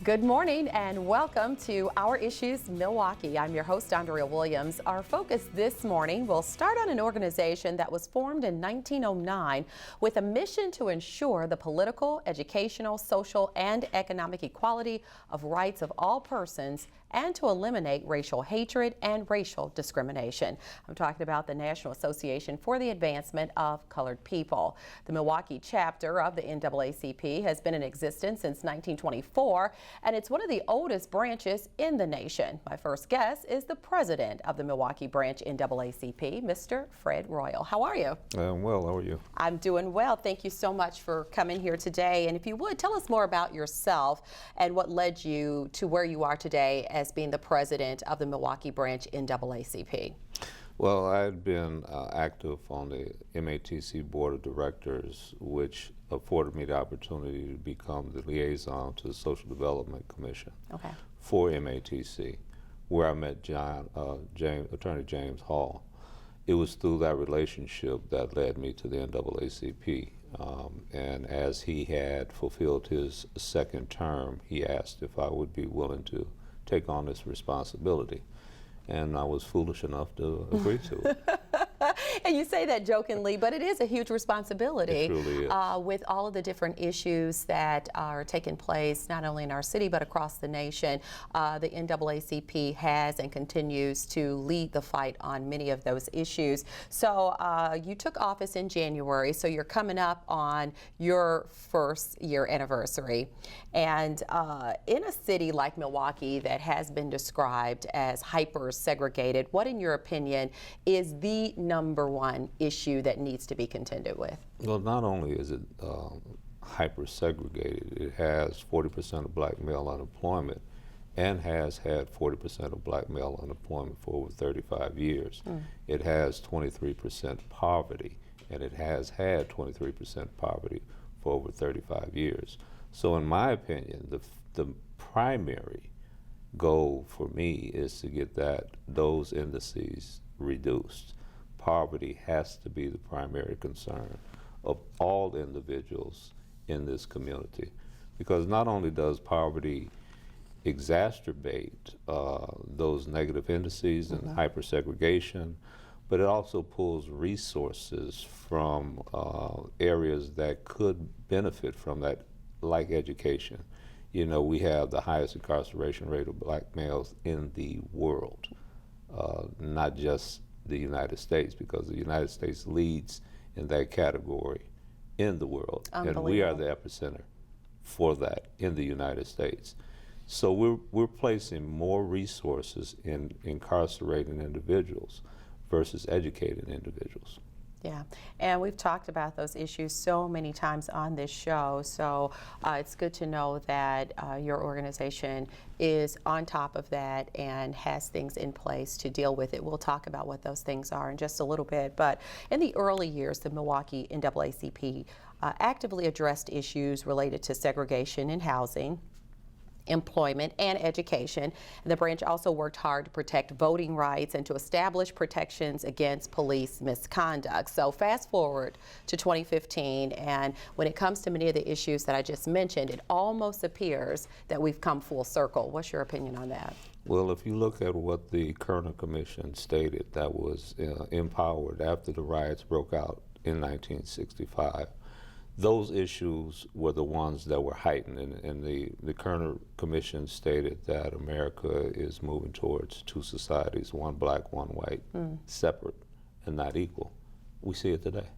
Good morning and welcome to Our Issues Milwaukee. I'm your host, Andrea Williams. Our focus this morning will start on an organization that was formed in 1909 with a mission to ensure the political, educational, social, and economic equality of rights of all persons and to eliminate racial hatred and racial discrimination. I'm talking about the National Association for the Advancement of Colored People. The Milwaukee chapter of the NAACP has been in existence since 1924, and it's one of the oldest branches in the nation. My first guest is the president of the Milwaukee Branch NAACP, Mr. Fred Royal. How are you? I'm well. How are you? I'm doing well. Thank you so much for coming here today. And if you would, tell us more about yourself and what led you to where you are today as being the president of the Milwaukee Branch NAACP. Well, I had been active on the MATC Board of Directors, which afforded me the opportunity to become the liaison to the Social Development Commission for MATC, where I met Attorney James Hall. It was through that relationship that led me to the NAACP. And as he had fulfilled his second term, he asked if I would be willing to take on this responsibility. And I was foolish enough to agree to it. And you say that jokingly, but it is a huge responsibility. It truly is. With all of the different issues that are taking place, not only in our city, but across the nation. The NAACP has and continues to lead the fight on many of those issues. So you took office in January, so you're coming up on your first year anniversary. And in a city like Milwaukee that has been described as hyper segregated, what in your opinion is the number one issue that needs to be contended with? Well, not only is it hyper segregated, it has 40% of black male unemployment and has had 40% of black male unemployment for over 35 years. It has 23% poverty, and it has had 23% poverty for over 35 years. So in my opinion, the primary goal for me is to get those indices reduced. Poverty has to be the primary concern of all individuals in this community, because not only does poverty exacerbate those negative indices and hypersegregation, but it also pulls resources from areas that could benefit from that, like education. You know, we have the highest incarceration rate of black males in the world, not just the United States, because the United States leads in that category in the world, and we are the epicenter for that in the United States. So we're placing more resources in incarcerating individuals versus educating individuals. Yeah, and we've talked about those issues so many times on this show, so it's good to know that your organization is on top of that and has things in place to deal with it. We'll talk about what those things are in just a little bit, but in the early years, the Milwaukee NAACP actively addressed issues related to segregation in housing, employment, and education. The branch also worked hard to protect voting rights and to establish protections against police misconduct. So fast forward to 2015, and when it comes to many of the issues that I just mentioned, it almost appears that we've come full circle. What's your opinion on that? Well, if you look at what the Kerner Commission stated that was empowered after the riots broke out in 1965, those issues were the ones that were heightened, and the Kerner Commission stated that America is moving towards two societies, one black, one white, separate and not equal. We see it today.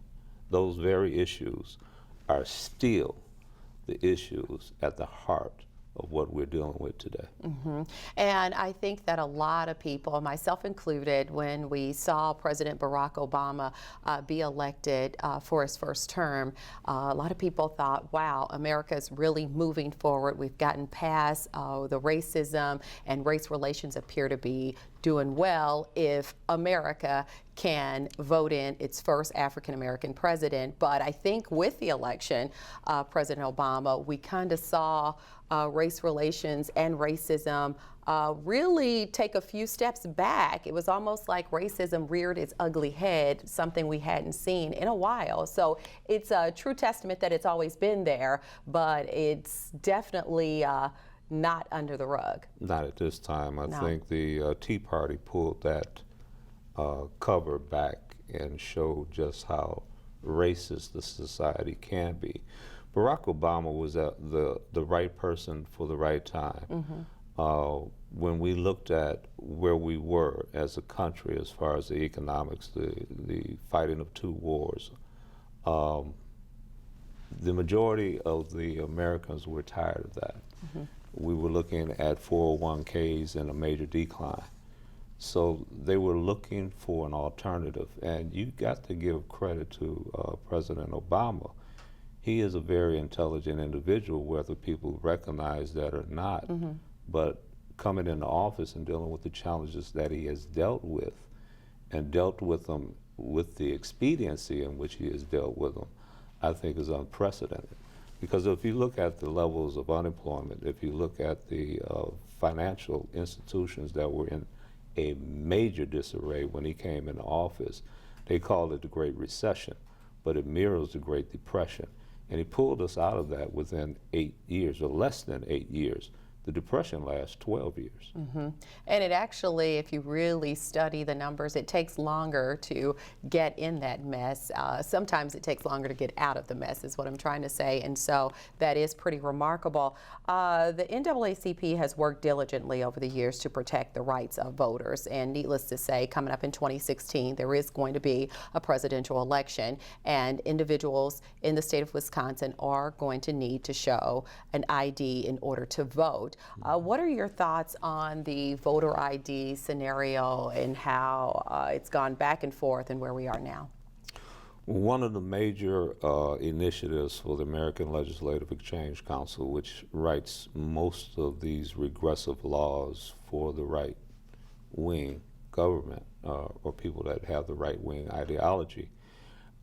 Those very issues are still the issues at the heart of what we're dealing with today. And I think that a lot of people, myself included, when we saw President Barack Obama be elected for his first term, a lot of people thought, wow, America's really moving forward. We've gotten past the racism, and race relations appear to be doing well if America can vote in its first African-American president. But I think with the election, President Obama, we kind of saw race relations and racism really take a few steps back. It was almost like racism reared its ugly head, something we hadn't seen in a while. So it's a true testament that it's always been there, but it's definitely not under the rug. Not at this time. I No. think the Tea Party pulled that cover back and showed just how racist the society can be. Barack Obama was the right person for the right time. When we looked at where we were as a country as far as the economics, the fighting of two wars, the majority of the Americans were tired of that. We were looking at 401ks in a major decline. So they were looking for an alternative, and you got to give credit to President Obama. He is a very intelligent individual, whether people recognize that or not. But coming into office and dealing with the challenges that he has dealt with, and dealt with them with the expediency in which he has dealt with them, I think is unprecedented. Because if you look at the levels of unemployment, if you look at the financial institutions that were in a major disarray when he came into office, they called it the Great Recession, but it mirrors the Great Depression. And he pulled us out of that within 8 years, or less than 8 years. The Depression lasts 12 years. And it actually, if you really study the numbers, it takes longer to get in that mess. Sometimes it takes longer to get out of the mess, is what I'm trying to say. And so that is pretty remarkable. The NAACP has worked diligently over the years to protect the rights of voters. And needless to say, coming up in 2016, there is going to be a presidential election. And individuals in the state of Wisconsin are going to need to show an ID in order to vote. What are your thoughts on the voter ID scenario and how it's gone back and forth and where we are now? One of the major initiatives for the American Legislative Exchange Council, which writes most of these regressive laws for the right-wing government or people that have the right-wing ideology,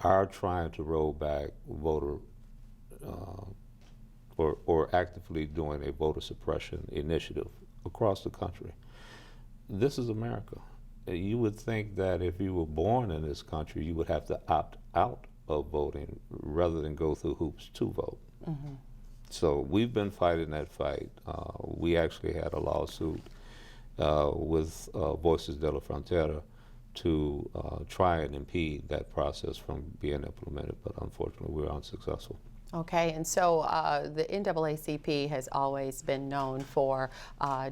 are trying to roll back voter or actively doing a voter suppression initiative across the country. This is America. You would think that if you were born in this country, you would have to opt out of voting rather than go through hoops to vote. So we've been fighting that fight. We actually had a lawsuit with Voices de la Frontera to try and impede that process from being implemented, but unfortunately we were unsuccessful. Okay, and so the NAACP has always been known for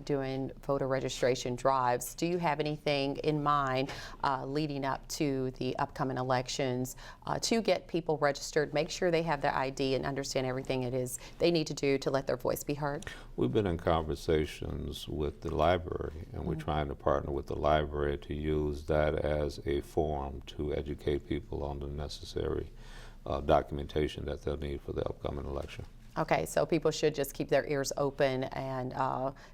doing voter registration drives. Do you have anything in mind leading up to the upcoming elections to get people registered, make sure they have their ID and understand everything it is they need to do to let their voice be heard? We've been in conversations with the library, and we're trying to partner with the library to use that as a forum to educate people on the necessary documentation that they'll need for the upcoming election. Okay, so people should just keep their ears open and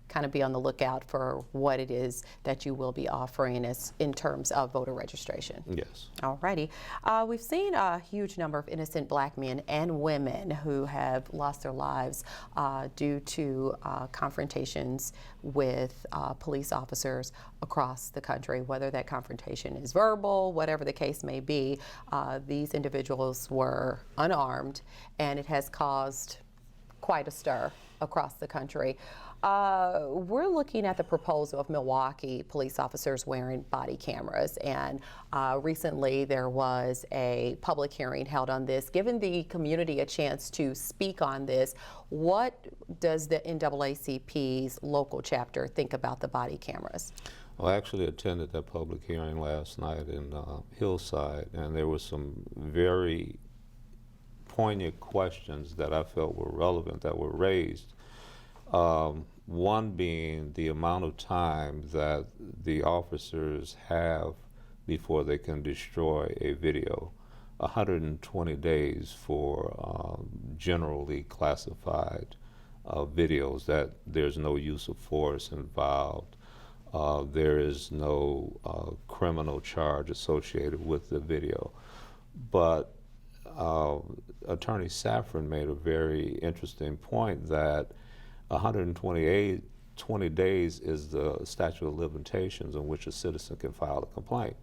kind of be on the lookout for what it is that you will be offering us in terms of voter registration. Yes. All righty. We've seen a huge number of innocent black men and women who have lost their lives due to confrontations with police officers across the country, whether that confrontation is verbal, whatever the case may be. These individuals were unarmed, and it has caused quite a stir across the country. We're looking at the proposal of Milwaukee police officers wearing body cameras, and recently there was a public hearing held on this. Giving the community a chance to speak on this, what does the NAACP's local chapter think about the body cameras? Well, I actually attended that public hearing last night in Hillside, and there were some very poignant questions that I felt were relevant that were raised. One being the amount of time that the officers have before they can destroy a video. 120 days for generally classified videos, that there's no use of force involved. There is no criminal charge associated with the video. But Attorney Safran made a very interesting point that 120 days is the statute of limitations in which a citizen can file a complaint.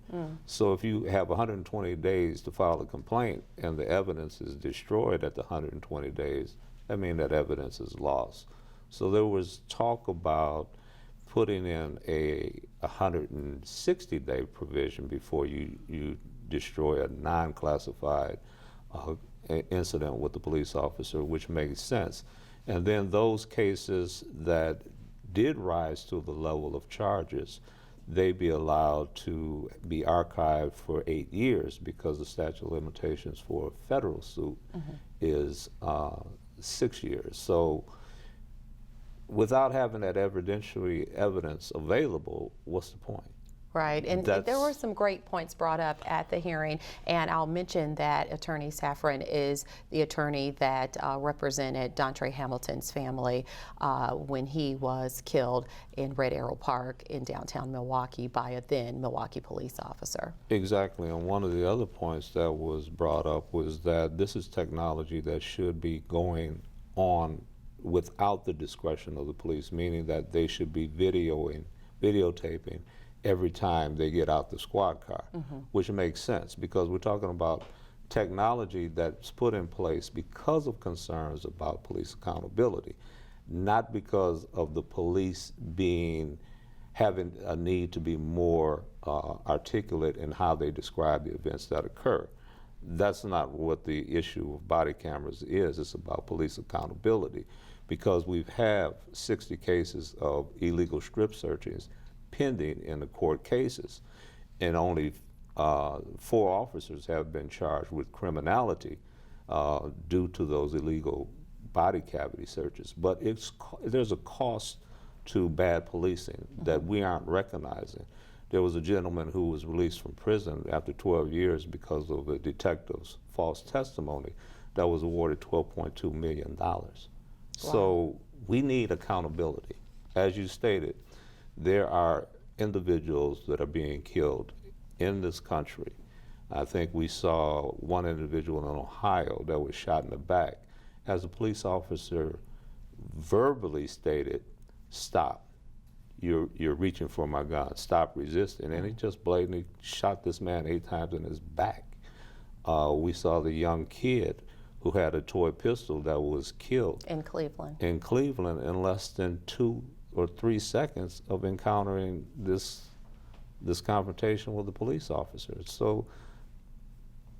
So if you have 120 days to file a complaint and the evidence is destroyed at the 120 days, that means that evidence is lost. So there was talk about putting in a 160-day provision before you destroy a non-classified incident with the police officer, which makes sense. And then those cases that did rise to the level of charges, they be allowed to be archived for 8 years, because the statute of limitations for a federal suit is 6 years. So without having that evidentiary evidence available, what's the point? Right, and there were some great points brought up at the hearing, and I'll mention that Attorney Safran is the attorney that represented Dontre Hamilton's family when he was killed in Red Arrow Park in downtown Milwaukee by a then Milwaukee police officer. Exactly, and one of the other points that was brought up was that this is technology that should be going on without the discretion of the police, meaning that they should be videotaping every time they get out the squad car, which makes sense, because we're talking about technology that's put in place because of concerns about police accountability, not because of the police having a need to be more articulate in how they describe the events that occur. That's not what the issue of body cameras is. It's about police accountability, because we've had 60 cases of illegal strip searches pending in the court cases, and only 4 officers have been charged with criminality due to those illegal body cavity searches. But there's a cost to bad policing that we aren't recognizing. There was a gentleman who was released from prison after 12 years because of a detective's false testimony that was awarded $12.2 million. Wow. So we need accountability. As you stated, there are individuals that are being killed in this country. I think we saw one individual in Ohio that was shot in the back as a police officer verbally stated, "Stop, you're reaching for my gun, stop resisting," and he just blatantly shot this man 8 times in his back. We saw the young kid who had a toy pistol that was killed in Cleveland in less than 2 or 3 seconds of encountering this confrontation with the police officer. So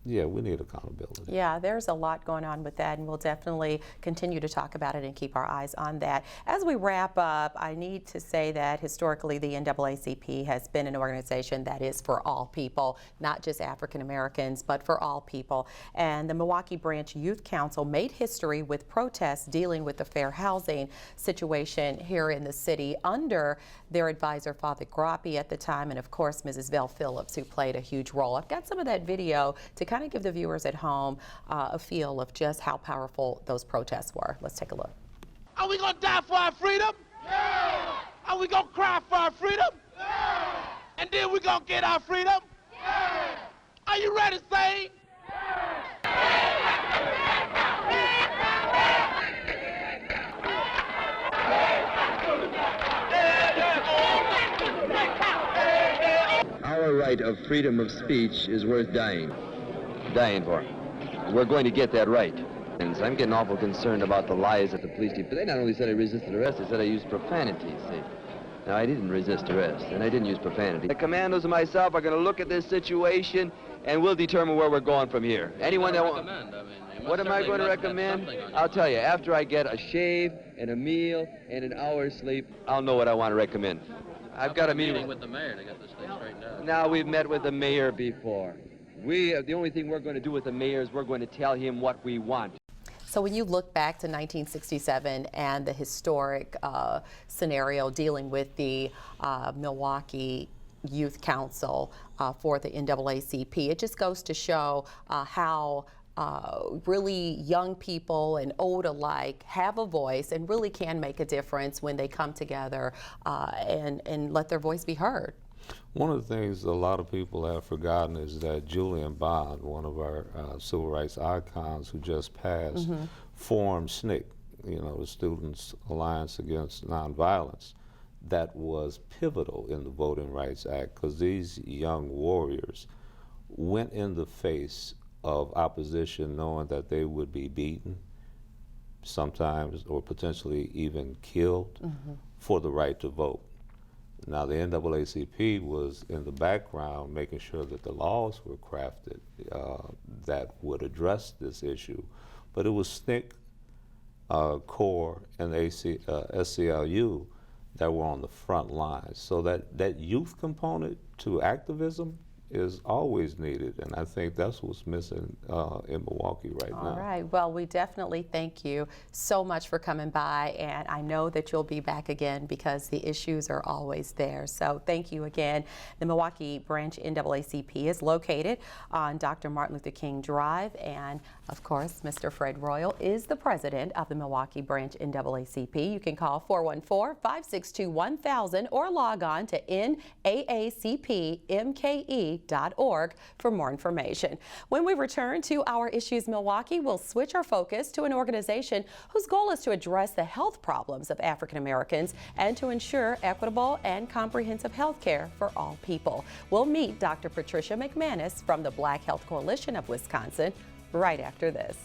yeah, we need accountability. Yeah, there's a lot going on with that, and we'll definitely continue to talk about it and keep our eyes on that. As we wrap up, I need to say that historically the NAACP has been an organization that is for all people, not just African Americans, but for all people. And the Milwaukee Branch Youth Council made history with protests dealing with the fair housing situation here in the city under their advisor, Father Grappi, at the time, and of course Mrs. Vel Phillips, who played a huge role. I've got some of that video to kind of give the viewers at home a feel of just how powerful those protests were. Let's take a look. Are we gonna die for our freedom? Yeah! Are we gonna cry for our freedom? Yeah! And then we gonna get our freedom? Yeah! Are you ready to sing? Our right of freedom of speech is worth dying. Dying for. We're going to get that right. And so I'm getting awful concerned about the lies that the police do. But they not only said I resisted arrest, they said I used profanity, see. Now, I didn't resist arrest, and I didn't use profanity. The commandos and myself are going to look at this situation, and we'll determine where we're going from here. Anyone that wants... What am I going to recommend? I'll tell you, after I get a shave and a meal and an hour's sleep, I'll know what I want to recommend. I've got a meeting with the mayor to get this thing straightened out. Now, we've met with the mayor before. The only thing we're going to do with the mayor is we're going to tell him what we want. So when you look back to 1967 and the historic scenario dealing with the Milwaukee Youth Council for the NAACP, it just goes to show how really young people and old alike have a voice and really can make a difference when they come together and let their voice be heard. One of the things a lot of people have forgotten is that Julian Bond, one of our civil rights icons who just passed, formed SNCC, the Students Alliance Against Nonviolence. That was pivotal in the Voting Rights Act, because these young warriors went in the face of opposition knowing that they would be beaten, sometimes or potentially even killed for the right to vote. Now, the NAACP was in the background making sure that the laws were crafted that would address this issue, but it was SNCC, CORE, and SCLU that were on the front lines. So that youth component to activism is always needed, and I think that's what's missing in Milwaukee right now. All right, well, we definitely thank you so much for coming by, and I know that you'll be back again because the issues are always there. So thank you again. The Milwaukee Branch NAACP is located on Dr. Martin Luther King Drive, and of course, Mr. Fred Royal is the president of the Milwaukee Branch NAACP. You can call 414-562-1000 or log on to naacpmke.org for more information. When we return to Our Issues Milwaukee, we'll switch our focus to an organization whose goal is to address the health problems of African Americans and to ensure equitable and comprehensive health care for all people. We'll meet Dr. Patricia McManus from the Black Health Coalition of Wisconsin right after this.